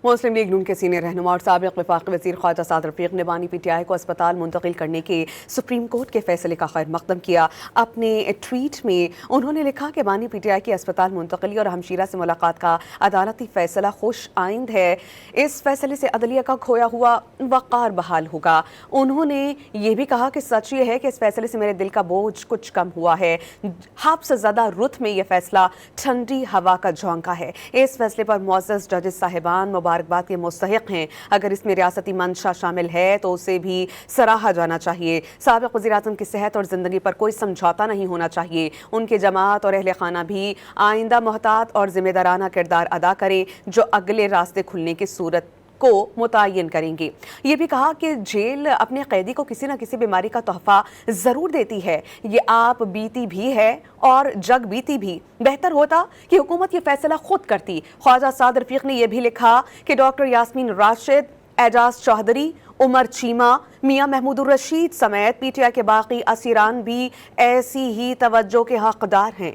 مسلم league نون کے senior رہنما اور سابق وفاقی وزیر خواجہ سعد رفیق نے بانی پی ٹی آئی کو اسپتال منتقل کرنے کے سپریم کورٹ کے فیصلے کا خیر مقدم کیا۔ اپنے ٹویٹ میں انہوں نے لکھا کہ بانی پی ٹی آئی کی اسپتال منتقلی اور ہمشیرہ سے ملاقات کا عدالتی فیصلہ خوش آئند ہے۔ اس فیصلے سے عدلیہ کا کھویا ہوا وقار بحال ہوگا۔ انہوں نے یہ بھی کہا کہ سچ یہ ہے کہ اس فیصلے سے میرے دل کا بوجھ کچھ کم ہوا ہے۔ حبس زدہ رت میں یہ فیصلہ ٹھنڈی ہوا کا جھونکا ہے۔ اس فیصلے پر معزز ججز صاحبان مبارکباد کے مستحق ہیں۔ اگر اس میں ریاستی منشا شامل ہے تو اسے بھی سراہا جانا چاہیے۔ سابق وزیراعظم کی صحت اور زندگی پر کوئی سمجھوتا نہیں ہونا چاہیے۔ ان کے جماعت اور اہل خانہ بھی آئندہ محتاط اور ذمہ دارانہ کردار ادا کریں جو اگلے راستے کھلنے کی صورت کو متعین کریں گے۔ یہ بھی کہا کہ جیل اپنے قیدی کو کسی نہ کسی بیماری کا تحفہ ضرور دیتی ہے۔ یہ آپ بیتی بھی ہے اور جگ بیتی بھی۔ بہتر ہوتا کہ حکومت یہ فیصلہ خود کرتی۔ خواجہ سعد رفیق نے یہ بھی لکھا کہ ڈاکٹر یاسمین راشد، اعجاز چوہدری، عمر چیمہ، میاں محمود الرشید سمیت پی ٹی آئی کے باقی اسیران بھی ایسی ہی توجہ کے حقدار ہیں۔